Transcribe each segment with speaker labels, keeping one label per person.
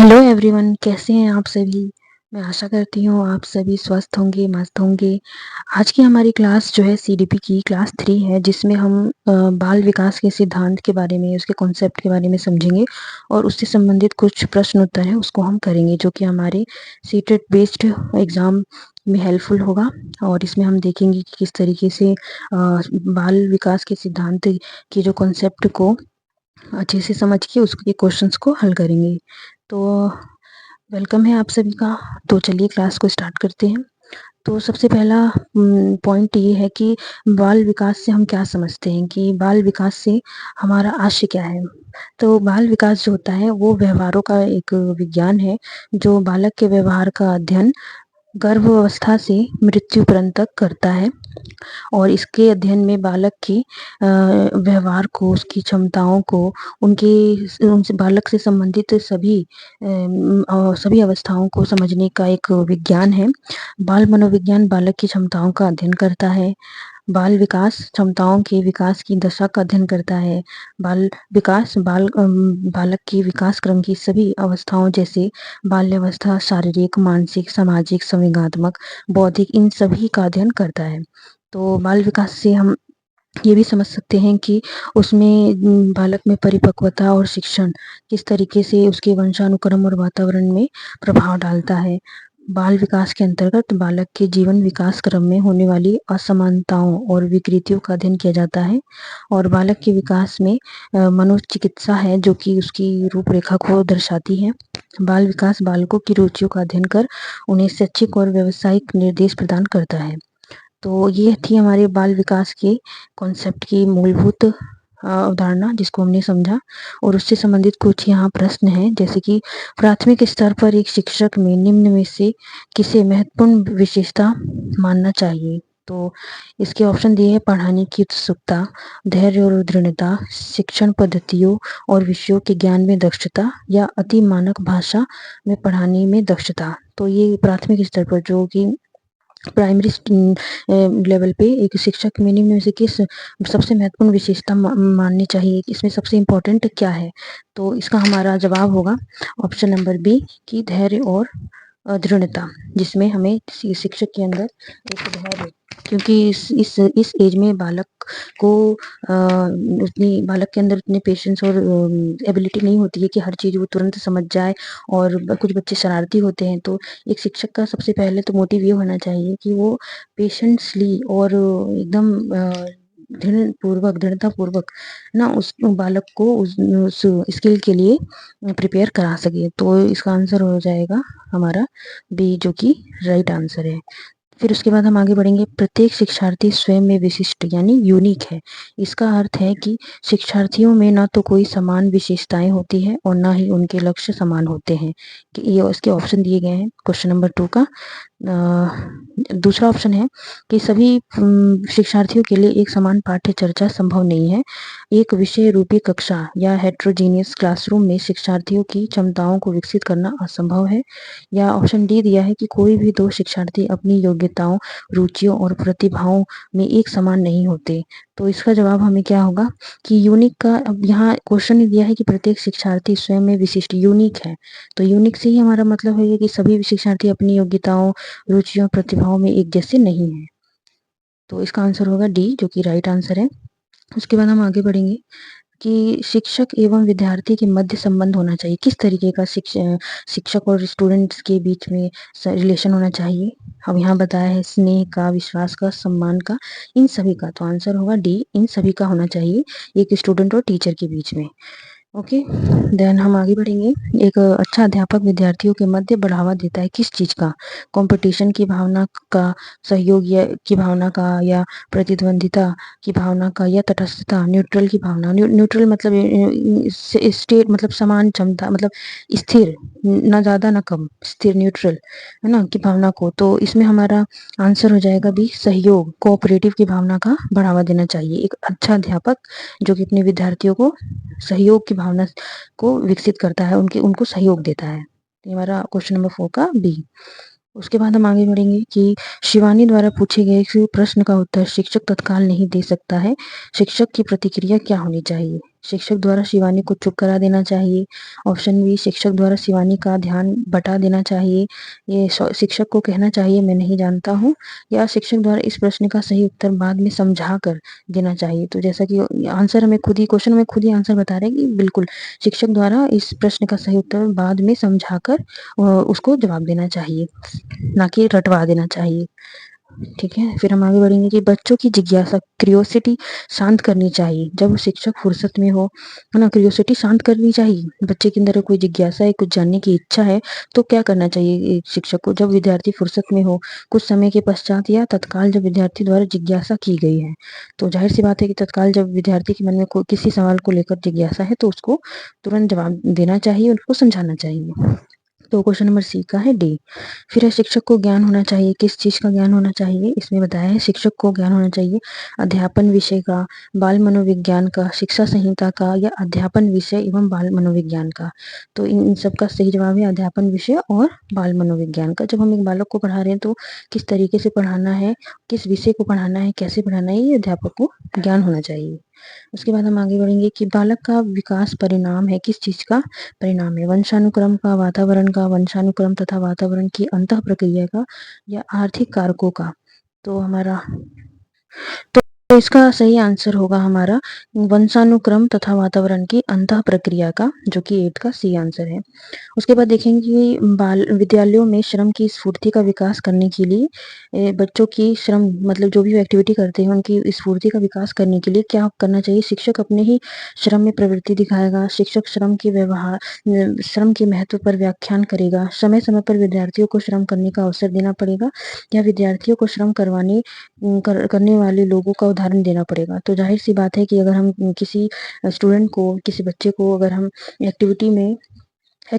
Speaker 1: Hello everyone, कैसे हैं आप सभी। मैं आशा करती हूँ आप सभी स्वस्थ होंगे, मस्त होंगे। आज की हमारी क्लास जो है सीडीपी की क्लास 3 है, जिसमें हम बाल विकास के सिद्धांत के बारे में, उसके कॉन्सेप्ट के बारे में समझेंगे और उससे संबंधित कुछ प्रश्न उत्तर है उसको हम करेंगे, जो कि हमारे सीटेट बेस्ड एग्ज़ाम में हेल्पफुल होगा। और इसमें हम देखेंगे कि किस तरीके से बाल विकास के सिद्धांत के जो कॉन्सेप्ट को अच्छे से समझ के उसके क्वेश्चंस को हल करेंगे। तो वेलकम है आप सभी का। तो चलिए क्लास को स्टार्ट करते हैं। तो सबसे पहला पॉइंट ये है कि बाल विकास से हम क्या समझते हैं, कि बाल विकास से हमारा आशय क्या है। तो बाल विकास जो होता है वो व्यवहारों का एक विज्ञान है, जो बालक के व्यवहार का अध्ययन गर्भावस्था से मृत्यु पर्यंत तक करता है। और इसके अध्ययन में बालक की व्यवहार को, उसकी क्षमताओं को, उनसे बालक से संबंधित सभी अवस्थाओं को समझने का एक विज्ञान है। बाल मनोविज्ञान बालक की क्षमताओं का अध्ययन करता है। बाल विकास क्षमताओं के विकास की दशा का अध्ययन करता है। बालक के विकास क्रम की सभी अवस्थाओं, जैसे बाल्यावस्था, शारीरिक, मानसिक, सामाजिक, संवेगात्मक, बौद्धिक, इन सभी का अध्ययन करता है। तो बाल विकास से हम ये भी समझ सकते हैं कि उसमें बालक में परिपक्वता और शिक्षण किस तरीके से उसके वंशानुक्रम और वातावरण में प्रभाव डालता है। बाल विकास के अंतर्गत बालक के जीवन विकास क्रम में होने वाली असमानताओं और विकृतियों का अध्ययन किया जाता है। और बालक के विकास में मनोचिकित्सा है, जो कि उसकी रूपरेखा को दर्शाती है। बाल विकास बालकों की रुचियों का अध्ययन कर उन्हें शैक्षिक और व्यावसायिक निर्देश प्रदान करता है। तो ये थी हमारे बाल विकास के कॉन्सेप्ट की मूलभूत अवधारणा, जिसको हमने समझा। और उससे संबंधित कुछ यहाँ प्रश्न हैं, जैसे कि प्राथमिक स्तर पर एक शिक्षक में निम्न में से किसे महत्वपूर्ण विशेषता मानना चाहिए। तो इसके ऑप्शन दिए हैं: पढ़ाने की उत्सुकता, धैर्य और दृढ़ता, शिक्षण पद्धतियों और विषयों के ज्ञान में दक्षता, या अति मानक भाषा में पढ़ाने में दक्षता। तो ये प्राथमिक स्तर पर, जो कि प्राइमरी लेवल पे एक शिक्षक में निम्न में से किस सबसे महत्वपूर्ण विशेषता माननी चाहिए, इसमें सबसे इम्पोर्टेंट क्या है। तो इसका हमारा जवाब होगा ऑप्शन नंबर बी, की धैर्य और दृढ़ता, जिसमें हमें शिक्षक के अंदर एक धैर्य, क्योंकि इस एज में बालक को बालक के अंदर उतने पेशेंस और एबिलिटी नहीं होती है कि हर चीज़ वो तुरंत समझ जाए। और कुछ बच्चे शरारती होते हैं, तो एक शिक्षक का सबसे पहले तो मोटिव ये होना चाहिए कि वो पेशेंसली और एकदम दृढ़ता पूर्वक ना उस बालक को उस स्किल के लिए प्रिपेयर करा सके। तो इसका आंसर हो जाएगा हमारा बी, जो कि राइट आंसर है। फिर उसके बाद हम आगे बढ़ेंगे। प्रत्येक शिक्षार्थी स्वयं में विशिष्ट यानी यूनिक है। इसका अर्थ है कि शिक्षार्थियों में ना तो कोई समान विशेषताएं होती है और ना ही उनके लक्ष्य समान होते हैं। कि ये इसके ऑप्शन दिए गए हैं क्वेश्चन नंबर 2 का। दूसरा ऑप्शन है कि सभी शिक्षार्थियों के लिए एक समान पाठ्य चर्चा संभव नहीं है। एक विषय रूपी कक्षा या हेट्रोजीनियस क्लासरूम में शिक्षार्थियों की क्षमताओं को विकसित करना असंभव है। या ऑप्शन डी दिया है कि कोई भी दो शिक्षार्थी अपनी योग्यताओं, रुचियों और प्रतिभाओं में एक समान नहीं होते। तो इसका जवाब हमें क्या होगा कि यूनिक का, अब यहाँ क्वेश्चन ने दिया है कि प्रत्येक शिक्षार्थी स्वयं में विशिष्ट यूनिक है। तो यूनिक से ही हमारा मतलब है कि सभी शिक्षार्थी अपनी योग्यताओं, रुचियों, प्रतिभाओं में एक जैसे नहीं है। तो इसका आंसर होगा डी, जो कि राइट आंसर है। उसके बाद हम आगे बढ़ेंगे कि शिक्षक एवं विद्यार्थी के मध्य संबंध होना चाहिए। किस तरीके का शिक्षक और स्टूडेंट्स के बीच में रिलेशन होना चाहिए। अब यहाँ बताया है स्नेह का, विश्वास का, सम्मान का, इन सभी का। तो आंसर होगा डी, इन सभी का होना चाहिए एक स्टूडेंट और टीचर के बीच में। ओके, देन हम आगे बढ़ेंगे। एक अच्छा अध्यापक विद्यार्थियों के मध्य बढ़ावा देता है किस चीज़ का। कंपटीशन की भावना का, सहयोग या की भावना का, या प्रतिद्वंदिता की भावना का, या तटस्थता, न्यूट्रल की भावना। न्यूट्रल मतलब स्टेट, मतलब समान क्षमता, मतलब स्थिर, ना ज़्यादा ना कम, स्थिर, न्यूट्रल, है ना, की भावना को। तो इसमें हमारा आंसर हो जाएगा बी, सहयोग, कोऑपरेटिव की भावना का बढ़ावा देना चाहिए एक अच्छा अध्यापक, जो कि अपने विद्यार्थियों को सहयोग की भावना को विकसित करता है, उनको सहयोग देता है। ये हमारा क्वेश्चन नंबर 4 का बी। उसके बाद हम आगे बढ़ेंगे कि शिवानी द्वारा पूछे गए इस प्रश्न का उत्तर शिक्षक तत्काल नहीं दे सकता है। शिक्षक की प्रतिक्रिया क्या होनी चाहिए। शिक्षक द्वारा शिवानी को चुप करा देना चाहिए। ऑप्शन बी, शिक्षक द्वारा शिवानी का ध्यान बटा देना चाहिए। ये शिक्षक को कहना चाहिए मैं नहीं जानता हूँ, या शिक्षक द्वारा इस प्रश्न का सही उत्तर बाद में समझा कर देना चाहिए। तो जैसा कि आंसर हमें खुद ही क्वेश्चन में खुद ही आंसर बता रहे हैं कि बिल्कुल शिक्षक द्वारा इस प्रश्न का सही उत्तर बाद में समझाकर उसको जवाब देना चाहिए, ना कि रटवा देना चाहिए। ठीक है, फिर हम आगे बढ़ेंगे कि बच्चों की जिज्ञासा क्यूरियोसिटी शांत करनी चाहिए। जब शिक्षक फुर्सत में हो, है ना, क्यूरियोसिटी शांत करनी चाहिए। बच्चे के अंदर कोई जिज्ञासा है, कुछ जानने की इच्छा है, तो क्या करना चाहिए शिक्षक को? जब विद्यार्थी फुर्सत में हो, कुछ समय के पश्चात या तत्काल जब विद्यार्थी द्वारा जिज्ञासा की गई है, तो जाहिर सी बात है कि तत्काल जब विद्यार्थी के मन में किसी सवाल को लेकर जिज्ञासा है तो उसको तुरंत जवाब देना चाहिए, उनको समझाना चाहिए। तो क्वेश्चन नंबर सी का है डी। फिर है शिक्षक को ज्ञान होना चाहिए। किस चीज का ज्ञान होना चाहिए? इसमें बताया है शिक्षक को ज्ञान होना चाहिए अध्यापन विषय का, बाल मनोविज्ञान का, शिक्षा संहिता का, या अध्यापन विषय एवं बाल मनोविज्ञान का। तो इन सब का सही जवाब है अध्यापन विषय और बाल मनोविज्ञान का। जब हम एक बालक को पढ़ा रहे हैं तो किस तरीके से पढ़ाना है, किस विषय को पढ़ाना है, कैसे पढ़ाना है, ये अध्यापक को ज्ञान होना चाहिए। उसके बाद हम आगे बढ़ेंगे कि बालक का विकास परिणाम है, किस चीज का परिणाम है? वंशानुक्रम का, वातावरण का, वंशानुक्रम तथा वातावरण की अंतः प्रक्रिया का, या आर्थिक कारकों का। तो हमारा तो इसका सही आंसर होगा हमारा वंशानुक्रम तथा वातावरण की अंतः प्रक्रिया का, जो कि 8 का सी आंसर है। उसके बाद देखेंगे कि बाल विद्यालयों में श्रम की स्फूर्ति का विकास करने के लिए बच्चों की श्रम मतलब जो भी एक्टिविटी करते हैं उनकी स्फूर्ति का विकास करने के लिए क्या करना चाहिए? शिक्षक अपने ही श्रम में प्रवृत्ति दिखाएगा, शिक्षक श्रम के व्यवहार श्रम के महत्व पर व्याख्यान करेगा, समय समय पर विद्यार्थियों को श्रम करने का अवसर देना पड़ेगा, या विद्यार्थियों को श्रम करने वाले लोगों का उदाहरण देना पड़ेगा। तो जाहिर सी बात है कि अगर हम किसी स्टूडेंट को, किसी बच्चे को अगर हम एक्टिविटी में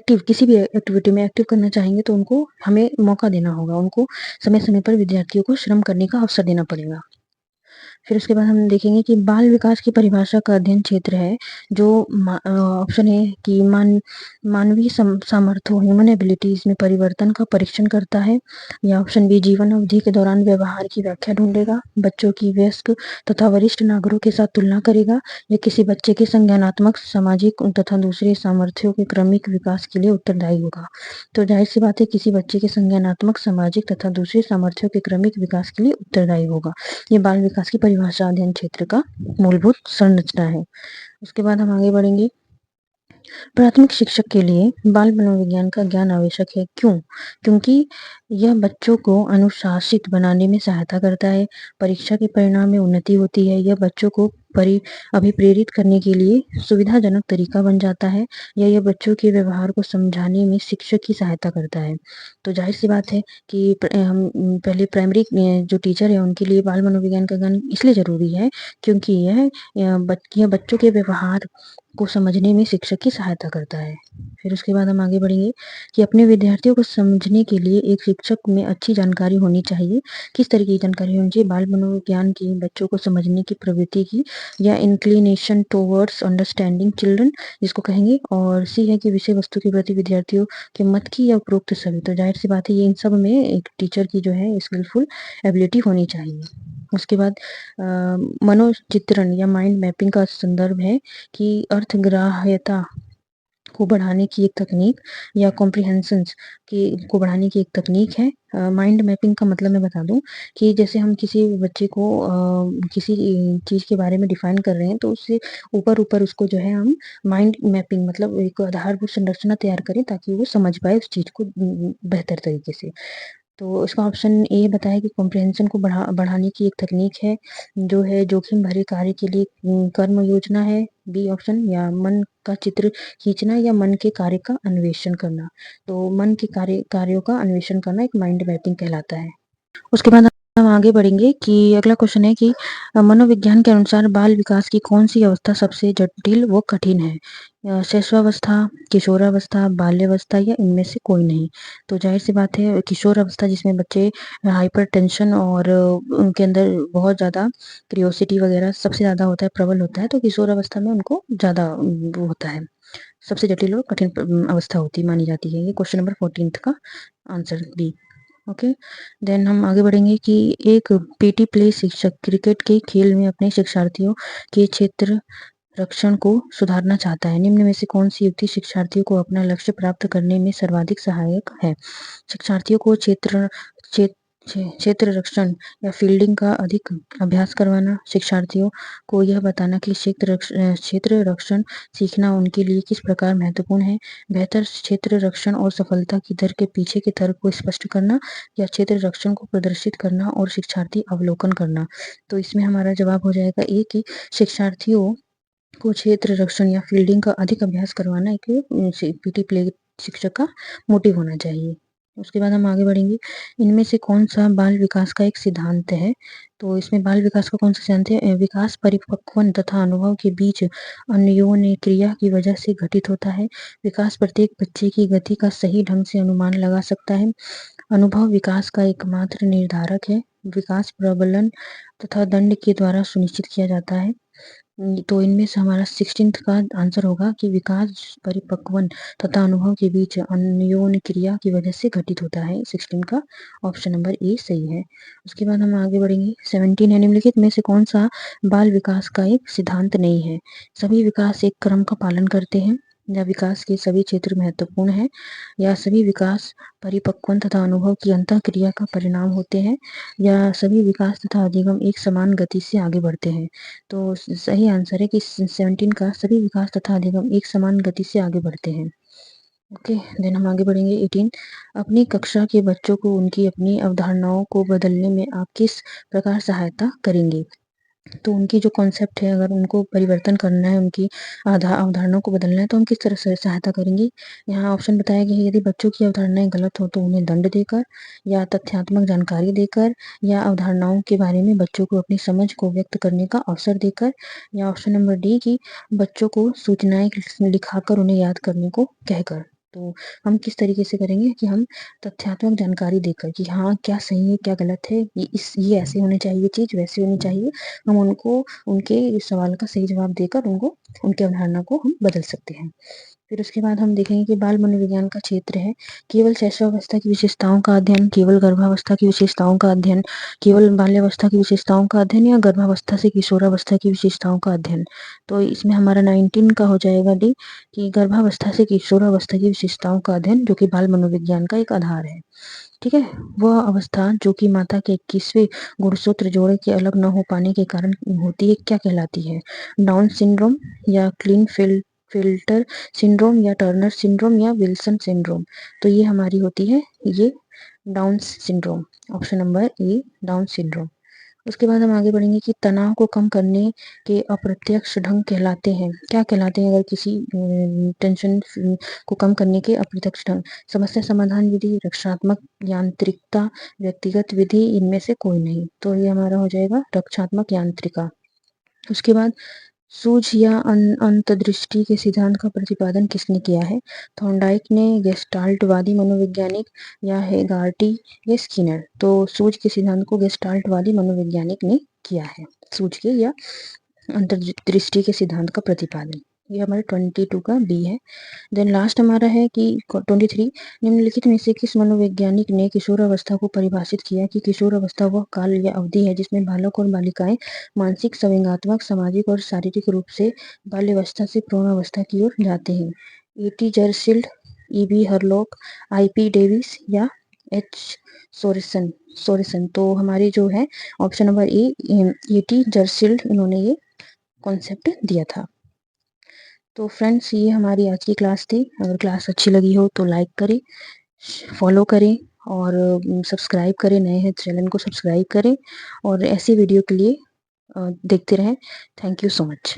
Speaker 1: किसी भी एक्टिविटी में एक्टिव करना चाहेंगे तो उनको हमें मौका देना होगा, उनको समय समय पर विद्यार्थियों को श्रम करने का अवसर देना पड़ेगा। फिर उसके बाद हम देखेंगे कि बाल विकास की परिभाषा का अध्ययन क्षेत्र है जो ऑप्शन है कि मानवीय सामर्थ्यों ह्यूमन एबिलिटीज में परिवर्तन का परीक्षण करता है, या ऑप्शन बी जीवन अवधि के दौरान व्यवहार की व्याख्या ढूंढेगा, बच्चों की वयस्क तथा वरिष्ठ नागरिकों के साथ तुलना करेगा, या किसी बच्चे के संज्ञानात्मक सामाजिक तथा दूसरे सामर्थ्यों के क्रमिक विकास के लिए उत्तरदायी होगा। तो जाहिर सी बात है किसी बच्चे के संज्ञानात्मक सामाजिक तथा दूसरे सामर्थ्यों के क्रमिक विकास के लिए उत्तरदायी होगा। ये बाल विकास की परिभाषा अध्ययन क्षेत्र का मूलभूत संरचना है। उसके बाद हम आगे बढ़ेंगे। प्राथमिक शिक्षक के लिए बाल मनोविज्ञान का ज्ञान आवश्यक है। क्यों? क्योंकि यह बच्चों को अनुशासित बनाने में सहायता करता है, परीक्षा के परिणाम में उन्नति होती है, यह बच्चों को अभिप्रेरित करने के लिए सुविधाजनक तरीका बन जाता है, या यह बच्चों के व्यवहार को समझाने में शिक्षक की सहायता करता है। तो जाहिर सी बात है कि हम पहले प्राइमरी जो टीचर है उनके लिए बाल मनोविज्ञान का ज्ञान इसलिए जरूरी है क्योंकि यह बच्चों के व्यवहार को समझने में शिक्षक की सहायता करता है। फिर उसके बाद हम आगे बढ़ेंगे कि अपने विद्यार्थियों को समझने के लिए एक शिक्षक में अच्छी जानकारी होनी चाहिए। किस तरह की जानकारी होनी चाहिए? बाल मनोविज्ञान की, बच्चों को समझने की प्रवृत्ति की, या इंक्लिनेशन टुवर्ड्स अंडरस्टैंडिंग चिल्ड्रन जिसको कहेंगे, और सी है कि विषय वस्तु के प्रति विद्यार्थियों के मत की या उपरोक्त सभी। तो जाहिर सी बात है ये इन सब में एक टीचर की जो है स्किलफुल एबिलिटी होनी चाहिए। उसके बाद मनोचित्रण या माइंड मैपिंग का संदर्भ है कि अर्थग्राह्यता को बढ़ाने की एक तकनीक, या कॉम्प्रिहेंशन को बढ़ाने की एक तकनीक है। माइंड मैपिंग का मतलब मैं बता दूं कि जैसे हम किसी बच्चे को किसी चीज के बारे में डिफाइन कर रहे हैं तो उससे ऊपर ऊपर उसको जो है हम माइंड मैपिंग मतलब एक आधारभूत संरचना तैयार करें ताकि वो समझ पाए उस चीज को बेहतर तरीके से। तो इसका ऑप्शन ए बताया कि कॉम्प्रिहेंशन को बढ़ाने की एक तकनीक है जो है जोखिम भरे कार्य के लिए कर्म योजना है, बी ऑप्शन, या मन का चित्र खींचना, या मन के कार्य का अन्वेषण करना। तो मन के कार्यों का अन्वेषण करना एक माइंड मैपिंग कहलाता है। उसके बाद हम आगे बढ़ेंगे कि अगला क्वेश्चन है कि मनोविज्ञान के अनुसार बाल विकास की कौन सी अवस्था सबसे जटिल व कठिन है? शैशवावस्था, किशोरावस्था, बाल्यावस्था, या इनमें से कोई नहीं। तो जाहिर सी बात है किशोर अवस्था जिसमें बच्चे हाइपर टेंशन और उनके अंदर बहुत ज़्यादा क्रियोसिटी वगैरह सबसे ज़्यादा होता है, प्रबल होता है, तो किशोर अवस्था में उनको ज़्यादा वो होता है, सबसे जटिल और कठिन अवस्था होती मानी जाती है। ये क्वेश्चन नंबर 14 का आंसर बी। ओके, देन हम आगे बढ़ेंगे कि एक पीटी प्ले शिक्षक क्रिकेट के खेल में अपने शिक्षार्थियों के क्षेत्र रक्षण को सुधारना चाहता है। निम्न में से कौन सी युक्ति शिक्षार्थियों को अपना लक्ष्य प्राप्त करने में सर्वाधिक सहायक है? शिक्षार्थियों को क्षेत्र रक्षण या फील्डिंग का अधिक अभ्यास करवाना, शिक्षार्थियों को यह बताना कि क्षेत्र रक्षण सीखना उनके लिए किस प्रकार महत्वपूर्ण है, बेहतर क्षेत्र रक्षण और सफलता की दर के पीछे के तर्क को स्पष्ट करना, या क्षेत्र रक्षण को प्रदर्शित करना और शिक्षार्थी अवलोकन करना। तो इसमें हमारा जवाब हो जाएगा ए कि शिक्षार्थियों को क्षेत्र रक्षण या फील्डिंग का अधिक अभ्यास करवाना एक पीटी प्ले शिक्षक का मोटिव होना चाहिए। उसके बाद हम आगे बढ़ेंगे। इनमें से कौन सा बाल विकास का एक सिद्धांत है? तो इसमें बाल विकास का कौन सा सिद्धांत है? विकास परिपक्वन तथा अनुभव के बीच अन्योन्य क्रिया की वजह से घटित होता है। विकास प्रत्येक बच्चे की गति का सही ढंग से अनुमान लगा सकता है। अनुभव विकास का एकमात्र निर्धारक है। विकास प्रबलन तथा दंड के द्वारा सुनिश्चित किया जाता है। तो इनमें से हमारा 16th का आंसर होगा कि विकास परिपक्वन तथा अनुभव के बीच अन्योन्य क्रिया की वजह से घटित होता है। 16 का ऑप्शन नंबर ए सही है। उसके बाद हम आगे बढ़ेंगे। 17 है, निम्नलिखित में से कौन सा बाल विकास का एक सिद्धांत नहीं है? सभी विकास एक क्रम का पालन करते हैं, या विकास के सभी क्षेत्र महत्वपूर्ण है, या सभी विकास परिपक्वन तथा अनुभव की अंतःक्रिया का परिणाम होते हैं, या सभी विकास तथा अधिगम एक समान गति से आगे बढ़ते हैं। तो सही आंसर है कि 17 का सभी विकास तथा अधिगम एक समान गति से आगे बढ़ते हैं। ओके, देन हम आगे बढ़ेंगे। 18, अपनी कक्षा के बच्चों को उनकी अपनी अवधारणाओं को बदलने में आप किस प्रकार सहायता करेंगे? तो उनकी जो कॉन्सेप्ट है, अगर उनको परिवर्तन करना है, उनकी अवधारणाओं को बदलना है, तो हम किस तरह से सहायता करेंगे? यहाँ ऑप्शन बताया गया है, यदि बच्चों की अवधारणाएं गलत हो तो उन्हें दंड देकर, या तथ्यात्मक जानकारी देकर, या अवधारणाओं के बारे में बच्चों को अपनी समझ को व्यक्त करने का अवसर देकर, या ऑप्शन नंबर डी की बच्चों को सूचनाएं लिखाकर उन्हें याद करने को कहकर। तो हम किस तरीके से करेंगे कि हम तथ्यात्मक जानकारी देकर कि हाँ क्या सही है क्या गलत है, ये ऐसे होनी चाहिए, चीज वैसे होनी चाहिए, हम उनको उनके सवाल का सही जवाब देकर उनको उनकी अवधारणा को हम बदल सकते हैं। फिर उसके बाद हम देखेंगे कि बाल मनोविज्ञान का क्षेत्र है केवल शैशवावस्था की विशेषताओं का अध्ययन, केवल गर्भावस्था की विशेषताओं का अध्ययन, केवल बाल्यावस्था की विशेषताओं का अध्ययन, या गर्भावस्था से किशोरावस्था की विशेषताओं का अध्ययन। तो इसमें हमारा 19 का हो जाएगा डी कि गर्भावस्था से किशोरावस्था की विशेषताओं का अध्ययन, जो कि बाल मनोविज्ञान का एक आधार है। ठीक है, वह अवस्था जो कि माता के 21वें गुणसूत्र जोड़े के अलग न हो पाने के कारण होती है, क्या कहलाती है? डाउन सिंड्रोम, या फिल्टर सिंड्रोम, या टर्नर सिंड्रोम, या विल्सन सिंड्रोम। तो ये हमारी होती है ये down syndrome, option number A down syndrome. उसके बाद हम आगे बढ़ेंगे कि तनाव को कम करने के अप्रत्यक्ष ढंग कहलाते हैं, क्या कहलाते हैं? अगर किसी टेंशन को कम करने के अप्रत्यक्ष ढंग, समस्या समाधान विधि, रक्षात्मक यांत्रिकता, व्यक्तिगत विधि, इनमें से कोई नहीं। तो ये हमारा हो जाएगा रक्षात्मक यांत्रिका। उसके बाद सूझ या अंतर्दृष्टि के सिद्धांत का प्रतिपादन किसने किया है? थॉर्नडाइक ने, गेस्टाल्टवादी मनोवैज्ञानिक, या हेगार्टी, या स्किनर। तो सूझ के सिद्धांत को गेस्टाल्टवादी मनोवैज्ञानिक ने किया है, सूझ के या अंतर्दृष्टि के सिद्धांत का प्रतिपादन। ये हमारे 22 का बी है। देन लास्ट हमारा है कि 23, निम्नलिखित में से किस मनोवैज्ञानिक ने किशोरावस्था को परिभाषित किया कि किशोरावस्था वह काल या अवधि है जिसमें बालक और बालिकाएं मानसिक, संवेगात्मक, सामाजिक और शारीरिक रूप से बाल्यावस्था से प्रौढ़ावस्था की ओर जाते हैं? E.T. जर्सिल्ड, E.B. Hurlock, I.P. Davis, या H. सोरेसन। तो हमारी जो है ऑप्शन नंबर ए E.T. जर्सिल्ड, इन्होंने ये कॉन्सेप्ट दिया था। तो फ्रेंड्स, ये हमारी आज की क्लास थी। अगर क्लास अच्छी लगी हो तो लाइक करें, फॉलो करें और सब्सक्राइब करें, नए हैं चैनल को सब्सक्राइब करें और ऐसी वीडियो के लिए देखते रहें। Thank you so much.